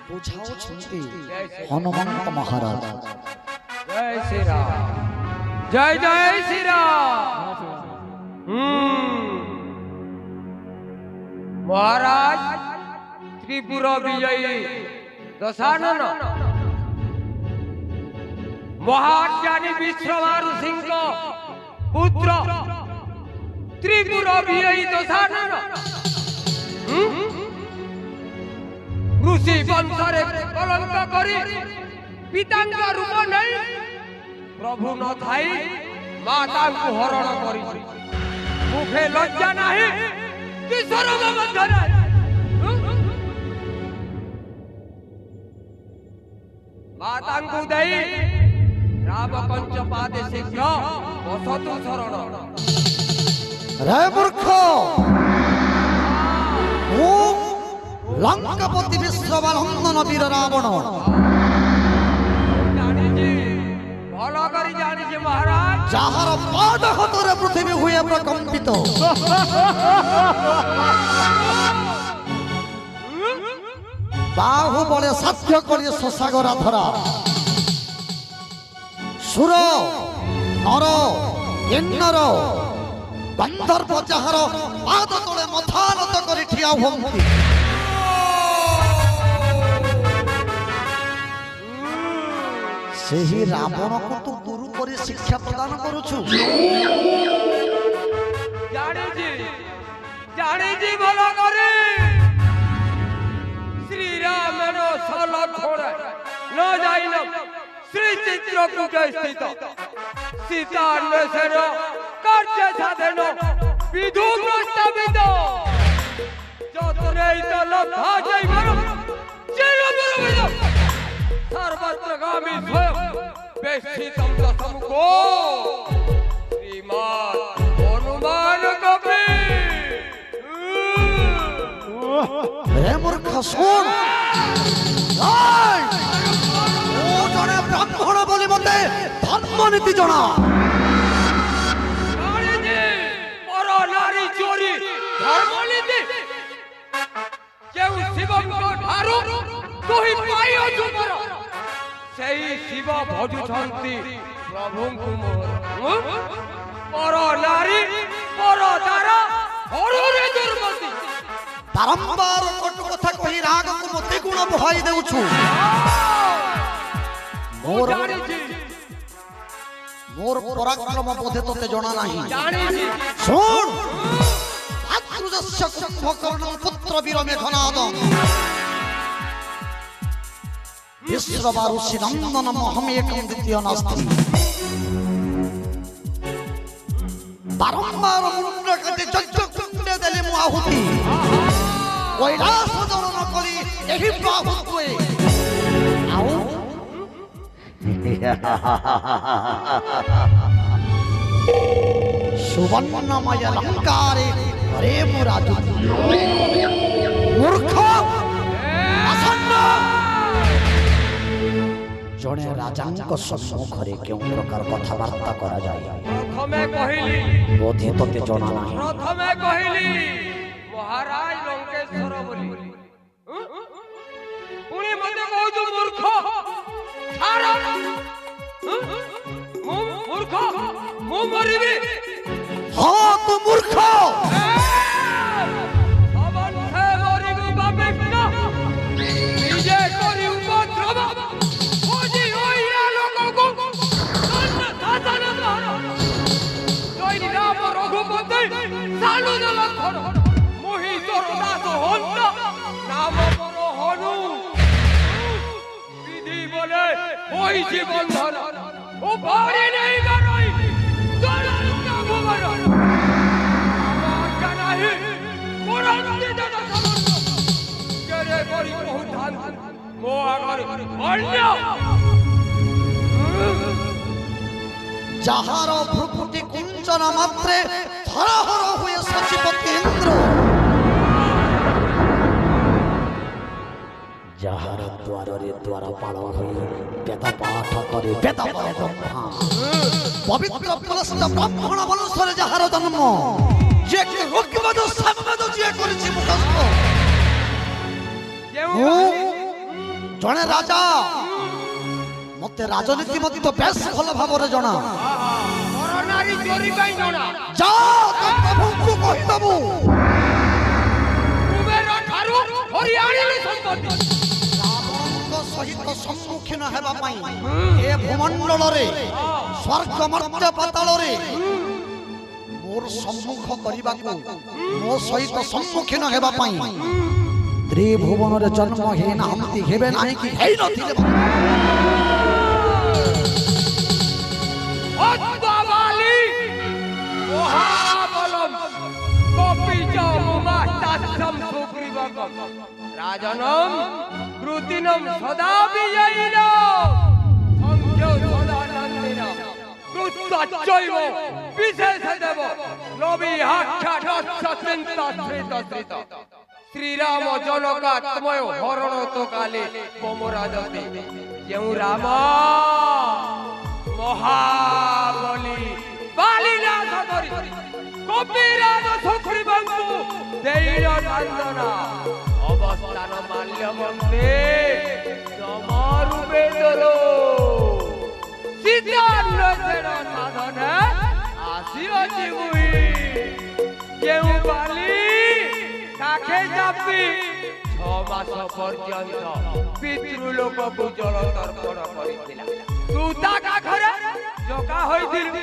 ବୁଝାଉଛନ୍ତି ହନୁମନ୍ତ ମହାରାଜ। ଜୟ ଶ୍ରୀରାମ, ଜୟ ଜୟ ଶ୍ରୀରାମ। ମହାରାଜ ତ୍ରିପୁର ବିଜୟୀ ଦଶାନନ ମହାଜ୍ଞାନୀ ବିଶ୍ରମା ଋଷିଙ୍କ ପୁତ୍ର ତ୍ରିପୁର ବିଜୟୀ ଦଶାନନ ଋଷି ବଂଶରେ କଳଙ୍କ କରି ପିତାଙ୍କ ରୂପ ନେଇ ପ୍ରଭୁ ନ ଥାଇ ମାତାଙ୍କୁ ହରଣ କରିଛି। ମୁଖେ ଲଜ୍ଜା ନାହିଁ କି ସରମ ମଧ୍ୟ ନାହିଁ। ମାତାଙ୍କୁ ଦେଇ ରାମ କଞ୍ଚ ପାଦେ ଶୀଘ୍ର ବସତୁ ଶରଣ। ରେ ମୂର୍ଖ, ଲଙ୍କାପତି ବିଶ୍ରବାନନ୍ଦନ ବୀର ରାବଣ। ଜାଣିଛି, ଭଲ କରି ଜାଣିଛି ମହାରାଜ। ଯାହାର ପାଦ ହାତରେ ପୃଥିବୀ ହୁଏ ପ୍ରକମ୍ପିତ। ବାହୁବଳେ ସାଧ୍ୟ କରି ଶଶାଗରା ଧରା। ସୁର ନର କିନ୍ନର ଗନ୍ଧର୍ବ ଯାହାର ପାଦ ତଳେ ମଥାନତ କରି ଠିଆ ହୁଅନ୍ତି। ସେହି ରାବଣକୁ ତୁ ଗୁରୁ କରି ଶିକ୍ଷା ପ୍ରଦାନ କରୁଛୁ। ଜାଣିଛି, ଜାଣିଛି ଭଲ କରି। ଶ୍ରୀରାମର ସଲକ୍ଷଣ ନ ଯାଇନ ଶ୍ରୀଚିତ୍ରକୂଟ ସ୍ଥିତ ସୀତାନ୍ୱେଷଣ କାର୍ଯ୍ୟ ସାଧନ ବିଧୁ ପ୍ରସ୍ତାବିତ ଯତ୍ନୈତ ଲବ୍ଧା ଜୈବର ଚିରପୁରବିଦ सर्वत्र गामी स्वयं बेशितम दशमुखो श्रीमान हनुमान कपि। रे मूर्ख सुन, ओ जने ब्राह्मण बोली मते धर्म नीति जणा। पर नारी चोरी धर्म नीति केउ शिवଙ୍କ ଠାରୁ ତୁହି ପାଇଅଛୁ ମୋର ସେହି ଶିବ ଭଜୁଛନ୍ତି ପ୍ରଭୁଙ୍କୁ ମୋର। ପର ନାରୀ ପର ଦ୍ୱାରା ହରୁରେ ଦୁର୍ମତି। ବାରମ୍ବାର କଟୁ କଥା କହି ରାଗକୁ ମତେ ଗୁଣ ବହାଇ ଦେଉଛୁ। ମୋର ପରାକ୍ରମ ବୋଧେ ତତେ ଜଣା ନାହିଁ। ଶୁଣ, ଆତ୍ମଜସ୍ୟ କୁମ୍ଭକର୍ଣ୍ଣ ପୁତ୍ର ବୀର ମେଘନାଦ ବିଶ୍ରବା ଋଷି ନନ୍ଦନ ମହମେକଂ ଦ୍ୱିତୀୟ ନାସ୍ତି। ବାରମ୍ବାର ମୁଣ୍ଡ କାଟି ଯଜ୍ଞ କୁଣ୍ଡେ ଦେଲି ମୁଁ ଆହୁତି। କୈଳାସ ଦଳନ କରି ଏହି ବାହୁତ୍ୱେ ଆଉ ସୁବର୍ଣ୍ଣମୟ ଲଙ୍କାରେ ହରେ ମୁଁ ରାଜୁ। ମୂର୍ଖ, ଆସନ୍ନ। ଜଣେ ରାଜାଙ୍କ ସମ୍ମୁଖରେ କେଉଁ ପ୍ରକାର କଥାବାର୍ତ୍ତା କରାଯାଏ ପ୍ରଥମେ କହିଲି, ବୋଧେ ତତେ ଜଣା ନାହିଁ। ପ୍ରଥମେ କହିଲି ମହାରାଜ ଲଙ୍କେଶ୍ୱର ବୋଲି, ପୁଣି ମତେ କହୁଛୁ ମୂର୍ଖ। ମୁଁ ମୂର୍ଖ, ମୁଁ ମରିବି। ହଁ, ତୁ ମୂର୍ଖ। ମରିବି ବାବେକ୍ଷ ନିଜେ କରି ଉପଦ୍ରବ রঘুপতি সালুদ লক্ষণ মোহিতর দাস হন্ত নাম পর হনু বিধি বলে হইছি বন্ধন ও পড়ে নেই গারই দলঙ্কা ভুবন আজ্ঞা নাহি পুরন্তি দান সমর্থ কেরে করি বহুধান মো আগর অন্য যাহার ভ্রুকুটি কুঞ্চন মাত্রে ধরাহর হয়ে সচিপতি ইন্দ্র। যাহার দ্বারে দ্বারপাল হয়ে বেদ পাঠ করে বেদ ব্রহ্মা। পবিত্র পুলস্ত ব্রাহ্মণ বংশরে যাহার জন্ম, যে কি ঋগ্বেদ সামবেদ যে করেছি মুখস্থ। ଜଣେ ରାଜା ମତେ ରାଜନୀତି ମଧ୍ୟ ବେଶ ଭଲ ଭାବରେ ଜଣା। ନାରୀ ଚୋରି ପାଇଁ ଜଣା। ଯା ତୋ ପ୍ରଭୁଙ୍କୁ କହିଦବୁ କୁବେର ଠାରୁ ହରିଆଣିଲି ସମ୍ପତ୍ତି। ରାବଣଙ୍କ ସହିତ ସମ୍ମୁଖୀନ ହେବା ପାଇଁ ଏ ଭୂମଣ୍ଡଳରେ ସ୍ୱର୍ଗ ମର୍ତ୍ତ୍ୟ ପାତାଳରେ ମୋର ସମ୍ମୁଖ କରିବାକୁ ମୋ ସହିତ ସମ୍ମୁଖୀନ ହେବା ପାଇଁ ତ୍ରିଭୁବନରେ ଜନ୍ମ ହେଇନାହାନ୍ତି ହେବେ ନାହିଁ କି ହେଇନଥିଲେ राजनम कृतिनम सदा विजयिनो संख्यो सदानंदिनो कृत्वाच्चैव विशेषदेव नबी आख्यातचिन्ताश्रित श्रीराम जनकात्मय हरण तो काले पमराजते जेउ राम महाबली बालीनाथ करी कपिराज सुग्रीवଙ୍କୁ ଦେଇର କାନ୍ଦନା ଅବସ୍ଥାନ ମାଲ୍ୟବନ୍ତେ ତମରୁ ବେଦର ସୀତାନ୍ୱେଷଣ ସାଧନେ ଆସିଅଛି ମୁଇ କେଉଁ ବାଲି କାଖେ ଚାପି 6 ମାସ ପର୍ଯ୍ୟନ୍ତ ପିତୃଲୋକକୁ ଜଳ ତର୍ପଣ କରିଥିଲା ତୁ ତା କାଖରେ ଜଗା ହୋଇଥିଲୁ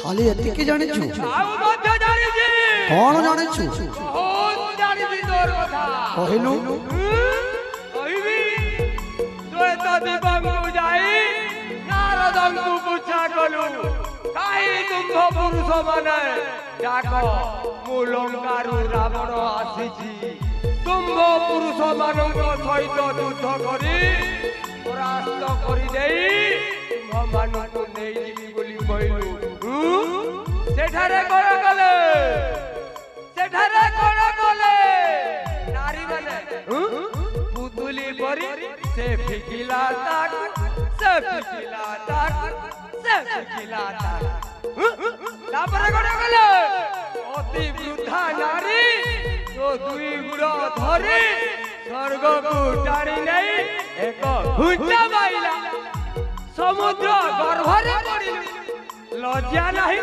ଖାଲି ଏତିକି ଜାଣିଛୁ ଆଉ ମଧ୍ୟ ଜାଣିଛି କଣ ଜାଣିଛୁ ବହୁତ ଜାଣିଛି ତୋର କଥା କହିଲୁ କହିବି ଶ୍ୱେତ ଦିବଙ୍କୁ ଯାଇ ନାରଦଙ୍କୁ ପୂଜା କଲୁ କାହିଁ ତୁମ୍ଭ ପୁରୁଷ ମାନେ ଡାକ ମୁଁ ଲଙ୍କାରୁ ରାବଣ ଆସିଛି ତୁମ୍ଭ ପୁରୁଷ ମାନଙ୍କ ସହିତ ଯୁଦ୍ଧ କରି ପରାସ୍ତ କରିଦେଇ ତୁମ୍ଭମାନଙ୍କୁ ନେଇଯିବି ବୋଲି କହିଲୁ ସେଠାରେ କଣ କଲେ ନାରୀ ମାନେ ପୁତୁଲି ପରି ସେ ଫିକିଲା ତାକୁ ତାପରେ କଣ କଲେ ଅତି ବୃଦ୍ଧା ନାରୀ ତୋ 2 ଗୁଡ଼ ଧରି ସ୍ୱର୍ଗକୁ ଟାଣି ନେଇ ଏକ ଘୁଞ୍ଚା ମାଇଲା ସମୁଦ୍ର ଗର୍ଭରେ ପଡ଼ିଲୁ ଲଜ୍ଜା ନାହିଁ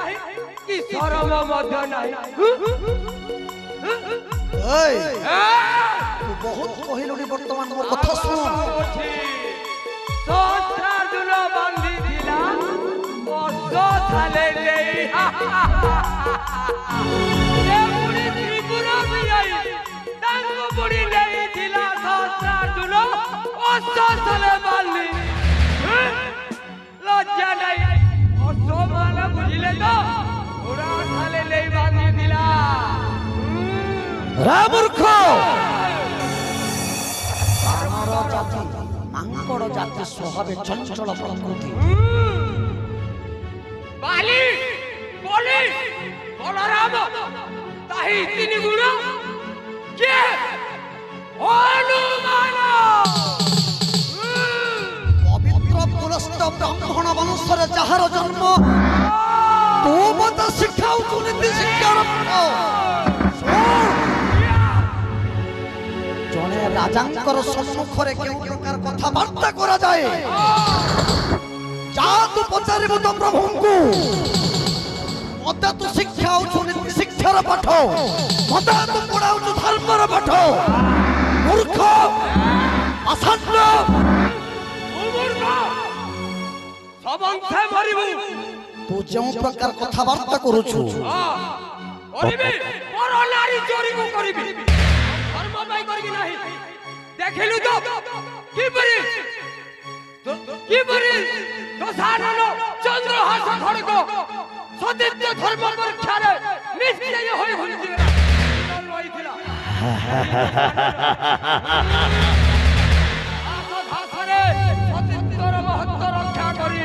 କି ଶରମ ମଧ୍ୟ ନାହିଁ ତୁ ବହୁତ କହିଲୁଣି ବର୍ତ୍ତମାନ ମୋ କଥା ଶୁଣ ସହସ୍ରାର୍ଜୁନ ବାନ୍ଧିଥିଲା ବର୍ଷ ଥାଲେ ନେଇ ପୁଣି ତ୍ରିପୁର ବିଜୟୀ ତାଙ୍କୁ ପୁଣି ନେଇଥିଲା ସହସ୍ରାର୍ଜୁନ ଅଶ୍ୱ ବାନ୍ଧି ଲଜ୍ଜା ନାହିଁ ଅଶ୍ୱ ବୁଝିଲେ ତ ପୁରା ଥାଲେ ନେଇ ବାନ୍ଧିଥିଲା ମୂର୍ଖ ଆମର ଜାତି ମାଙ୍କଡ ଜାତି ସ୍ୱଭାବେ ଚଞ୍ଚଳ ପ୍ରକୃତି ବାଲି ବଳି ବଳରାମ ତାହି 3 ଗୁଣ କିଏ ହନୁମାନ ପବିତ୍ର ପୁରସ୍ତ ବ୍ରାହ୍ମଣ ବଂଶରେ ଯାହାର ଜନ୍ମ ତୁ ମତେ ଶିଖାଉଛୁ ନୀତି ଶିକ୍ଷାର ଜଣେ ରାଜାଙ୍କର ସମ୍ମୁଖରେ କେଉଁ ପ୍ରକାର କଥାବାର୍ତ୍ତା କରାଯାଏ ଯା ତୁ ପଚାରିବୁ ତ ପ୍ରଭୁଙ୍କୁ ମତେ ତୁ ଶିଖାଉଛୁ ନୀତି ଶିକ୍ଷାର ପାଠ ମତେ ତୁ ପଢାଉଛୁ ଧର୍ମର ପାଠ ମୂର୍ଖ ଅସନ୍ନ ସବଂଶେ ମରିବୁ ତୁ ଯେଉଁ ପ୍ରକାର କଥାବାର୍ତ୍ତା କରୁଛୁ କରିବି ମୋର ନାରୀ ଚୋରିକୁ କରିବି ଧର୍ମ ପାଇଁ କରିବି ନାହିଁ ଦେଖିଲୁ ତ କିପରି ଦଶାନନ ଚନ୍ଦ୍ରହାସ ଖଡଗ ସତୀତ୍ୟ ଧର୍ମ ପରୀକ୍ଷାରେ ନିଶ୍ଚୟ ହୋଇ ରହିଥିଲା ଘାସରେ ସତୀତ୍ୟର ମହତ୍ତ୍ୱ ରକ୍ଷା କରି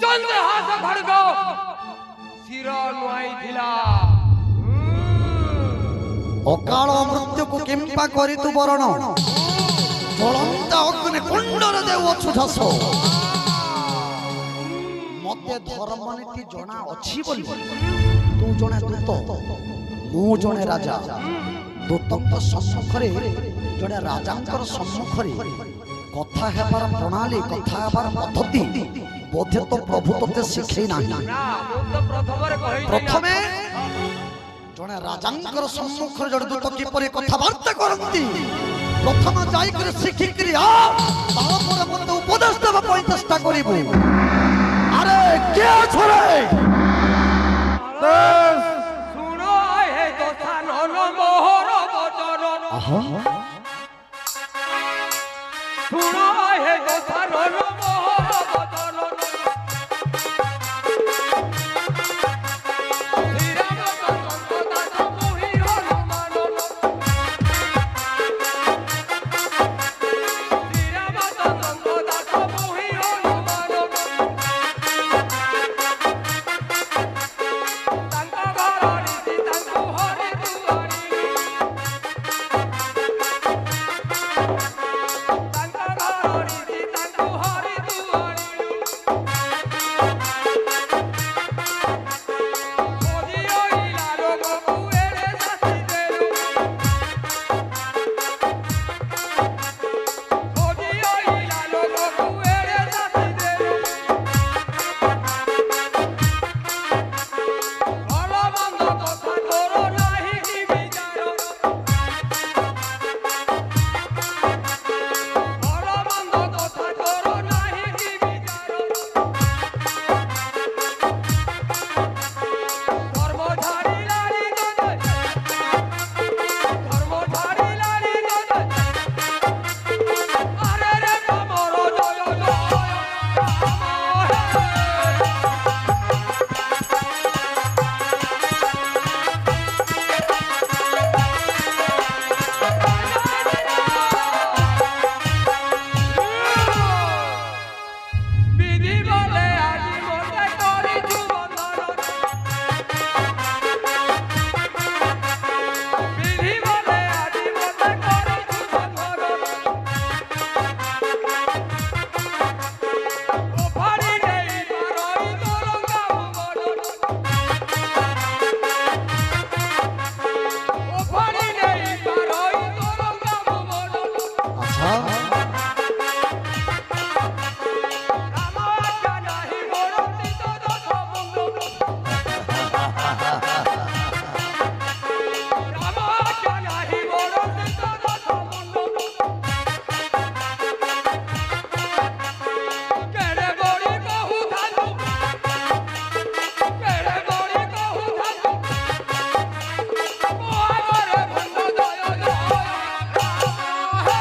ଚନ୍ଦ୍ରହାସ ଖଡଗ ଶିର ନୁଆଇଥିଲା ଅକାଳ ମୃତ୍ୟୁକୁ କିମ୍ପା କରି ତୁ ବରଣ ଜ୍ୱଳନ୍ତ ଅଗ୍ନି କୁଣ୍ଡରେ ଦେଉଅଛୁ ଝାସ ମତେ ଧର୍ମ ନୀତି ଜଣା ଅଛି ବୋଲି ତୁ ଜଣେ ଦୂତ ମୁଁ ଜଣେ ରାଜା ଦୂତଙ୍କ ସମ୍ମୁଖରେ जड़े राजांकर सम्मुखरे कथा हेबार प्रणाली कथा हेबार पद्धति बोधे तो प्रभु तोते शिखै नाही ना मु तो प्रथमरे कहि प्रथमे जड़े राजांकर सम्मुखरे जड़े दूत किपरि कथाबार्ता करंती प्रथम जाई कर शिखि करी आ तापर मते उपदेश देबा पई चेष्टा करिबो अरे के छोरे सुनो हे कथा नन मोहर बचन आहा सुनो हे कथा नन मोहर बचन श्रीराम चंद्र दास मोहि हनुमान श्रीराम चंद्र दास मोहि हनुमान तांका घररी तांको हरि दुआरी तांका घररी तांको हरि दुआरी मोदी ओइला लोग कुएरे साथी देलु मोदी ओइला लोग कुएरे साथी देलु भलो मन्द कथा तोर नाही कि विचार भलो मन्द कथा तोर नाही कि विचार धर्म झाड़िलारी गदे धर्म झाड़िलारी गदे अरे रे तमर जय जय विधि बोले आजी मोटे करिछु बंधन विधि बोले आजी मोटे करिछु बंधन ओ फाड़ी नेई पारई तोर गाऊ बडन ओ फाड़ी नेई पारई तोर गाऊ बडन अच्छा राम आज्ञा नाही मोरती तो दश मुंड राम आज्ञा नाही मोरती तो दश मुंड केड़े गोरी कहू थालू केड़े गोरी कहू थालू ओ आगरे भंड जय जय राम हे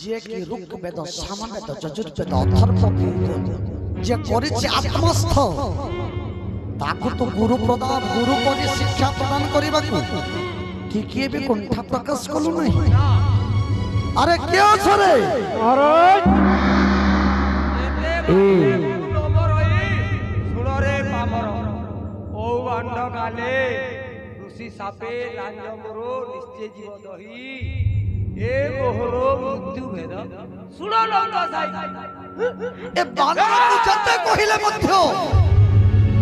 जे कि ऋग वेद साम वेद यजुर वेद अथर्व वेद जे करिछि आत्मस्थ ताकु तो गुरु प्रदान गुरु परि शिक्षा प्रदान करिबाकु टिकिए भी कुंठा प्रकाश कलु नहीं अरे क्यों छरे सुनरे पामर ओ अंड गाले ऋषि सापे लांजमरो निश्चय जीव दही ए मोहरो मृत्यु भेद सुन लंका साई ए बानर जते कहिले मध्य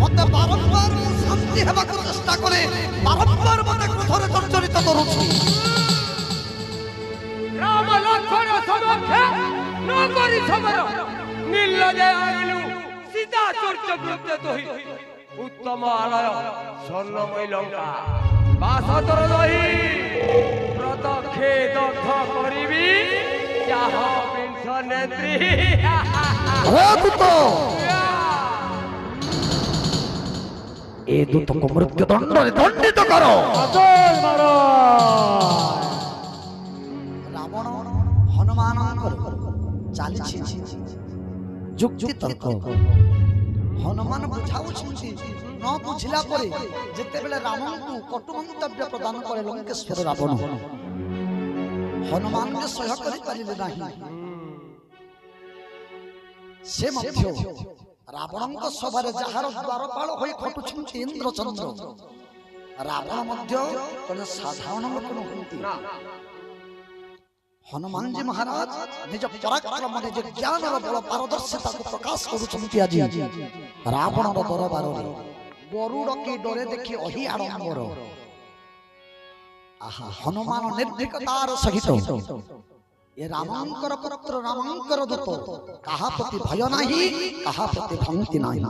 मते बारंबार शांति हेबा को चेष्टा करे बारंबार मते क्रोधरे जर्जरित करूछि राम लक्ष्मण समक्षे न करी समर नीलजे आइलु सीता चर्च वृत्ते दही उत्तम आलय स्वर्णमय लंका बासतर दही प्रदक्षे दग्ध करिबी याह बिंश नेत्री हे दूत ए दूत को मृत्यु दंडरे दंडित करो रावण हनुमान चालिछि जुक्ति तर्क हनुमान बुझाउछि न बुझिला परे जेते बेले रावण को कटु मंतव्य प्रदान करे लंकेश्वर रावण हनुमान के सह करि पारिले नाही से मध्य ରାବଣଙ୍କ ସଭାରେ ଯାହାର ଦ୍ୱାରପାଳ ହୋଇ ଖଟୁଛନ୍ତି ଇନ୍ଦ୍ରଚନ୍ଦ୍ର, ରାବଣ ମଧ୍ୟ ଜଣେ ସାଧାରଣ ଲୋକ ନୁହନ୍ତି। ହନୁମାନଜୀ ମହାରାଜ ନିଜ ପରାକ୍ରମ, ନିଜ ଜ୍ଞାନର ବଳ ପାରଦର୍ଶିତାକୁ ପ୍ରକାଶ କରୁଛନ୍ତି ଆଜି ରାବଣର ଦରବାରରେ। ବରୁଡ଼ କି ଡରେ ଦେଖି ଅହି ଆଡମ୍ବର। ଆହା, ହନୁମାନ ନିର୍ଭୀକତାର ସହିତ ଏ ରାମଙ୍କର ପୁତ୍ର, ରାମଙ୍କର ଦୂତ, କାହା ପ୍ରତି ଭୟ ନାହିଁ, କାହା ପ୍ରତି ଭକ୍ତି ନାହିଁ।